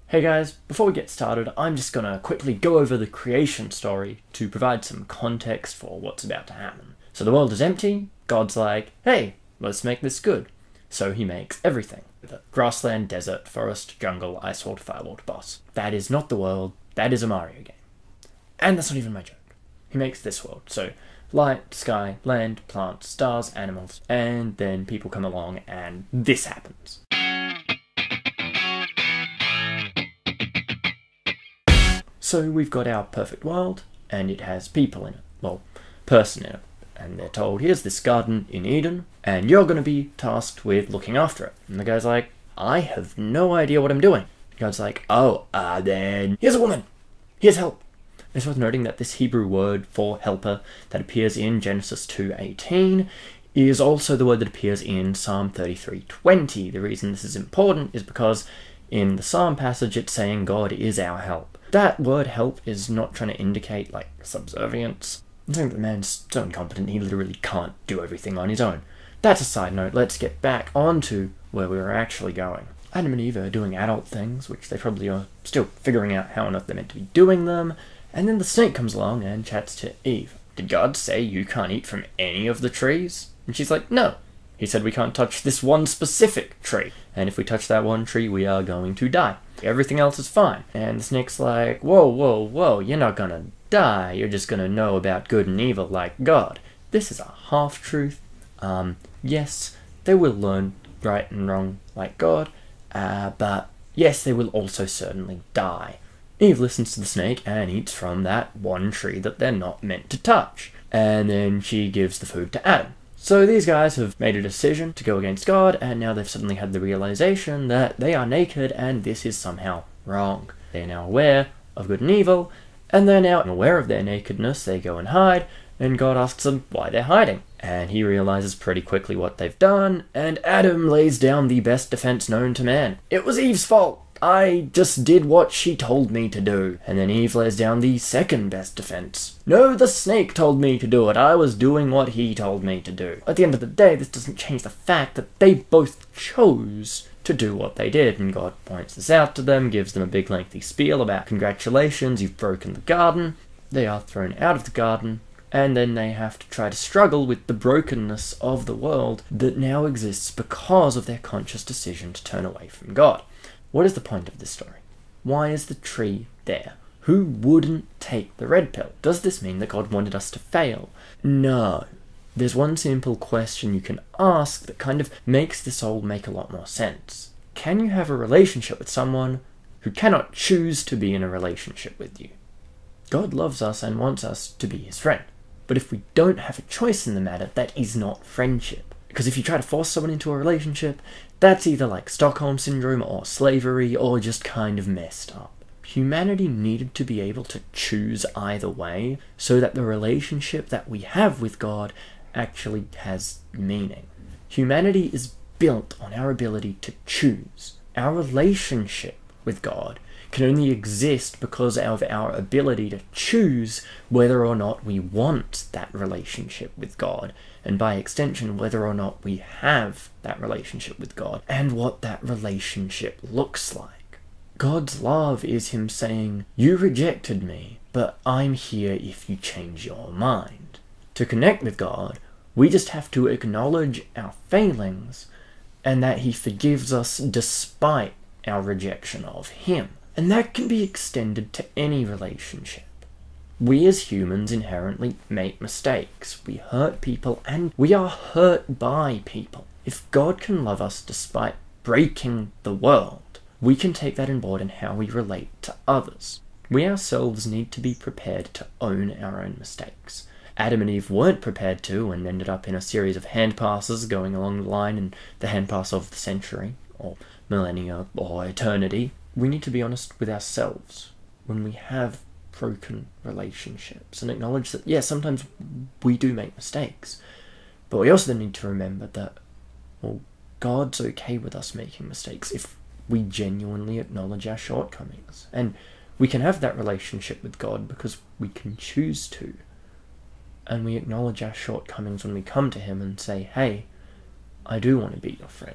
Hey guys, before we get started, I'm just gonna quickly go over the creation story to provide some context for what's about to happen. So the world is empty, God's like, hey, let's make this good. So he makes everything. The grassland, desert, forest, jungle, ice world, fire world, boss. That is not the world, that is a Mario game. And that's not even my joke. He makes this world, so light, sky, land, plants, stars, animals, and then people come along and this happens. So we've got our perfect world, and it has people in it. Well, person in it. And they're told, here's this garden in Eden, and you're going to be tasked with looking after it. And the guy's like, I have no idea what I'm doing. The guy's like, then here's a woman. Here's help. It's worth noting that this Hebrew word for helper that appears in Genesis 2:18 is also the word that appears in Psalm 33:20. The reason this is important is because in the Psalm passage it's saying God is our help. That word help is not trying to indicate, like, subservience. I'm saying that the man's so incompetent he literally can't do everything on his own. That's a side note. Let's get back onto where we were actually going. Adam and Eve are doing adult things, which they probably are still figuring out how on earth they're meant to be doing them, and then the snake comes along and chats to Eve. Did God say you can't eat from any of the trees? And she's like, no. He said we can't touch this one specific tree. And if we touch that one tree, we are going to die. Everything else is fine. And the snake's like, whoa, you're not gonna die. You're just gonna know about good and evil like God. This is a half-truth. Yes, they will learn right and wrong like God, but yes, they will also certainly die. Eve listens to the snake and eats from that one tree that they're not meant to touch. And then she gives the food to Adam. So these guys have made a decision to go against God, and now they've suddenly had the realization that they are naked and this is somehow wrong. They're now aware of good and evil, and they're now aware of their nakedness. They go and hide, and God asks them why they're hiding. And he realizes pretty quickly what they've done, and Adam lays down the best defense known to man. It was Eve's fault. I just did what she told me to do. And then Eve lays down the second best defense. No, the snake told me to do it. I was doing what he told me to do. At the end of the day, this doesn't change the fact that they both chose to do what they did. And God points this out to them, gives them a big lengthy spiel about congratulations, you've broken the garden. They are thrown out of the garden. And then they have to try to struggle with the brokenness of the world that now exists because of their conscious decision to turn away from God. What is the point of this story? Why is the tree there? Who wouldn't take the red pill? Does this mean that God wanted us to fail? No. There's one simple question you can ask that kind of makes this all make a lot more sense. Can you have a relationship with someone who cannot choose to be in a relationship with you? God loves us and wants us to be his friend. But if we don't have a choice in the matter, that is not friendship. Because if you try to force someone into a relationship, that's either like Stockholm Syndrome or slavery or just kind of messed up. Humanity needed to be able to choose either way so that the relationship that we have with God actually has meaning. Humanity is built on our ability to choose. Our relationship with God can only exist because of our ability to choose whether or not we want that relationship with God, and by extension, whether or not we have that relationship with God, and what that relationship looks like. God's love is him saying, you rejected me, but I'm here if you change your mind. To connect with God, we just have to acknowledge our failings, and that he forgives us despite our rejection of him. And that can be extended to any relationship. We as humans inherently make mistakes. We hurt people and we are hurt by people. If God can love us despite breaking the world, we can take that on board in how we relate to others. We ourselves need to be prepared to own our own mistakes. Adam and Eve weren't prepared to and ended up in a series of hand passes going along the line in the hand pass of the century, or millennia, or eternity. We need to be honest with ourselves when we have broken relationships and acknowledge that, yeah, sometimes we do make mistakes. But we also need to remember that, well, God's okay with us making mistakes if we genuinely acknowledge our shortcomings. And we can have that relationship with God because we can choose to. And we acknowledge our shortcomings when we come to him and say, hey, I do want to be your friend.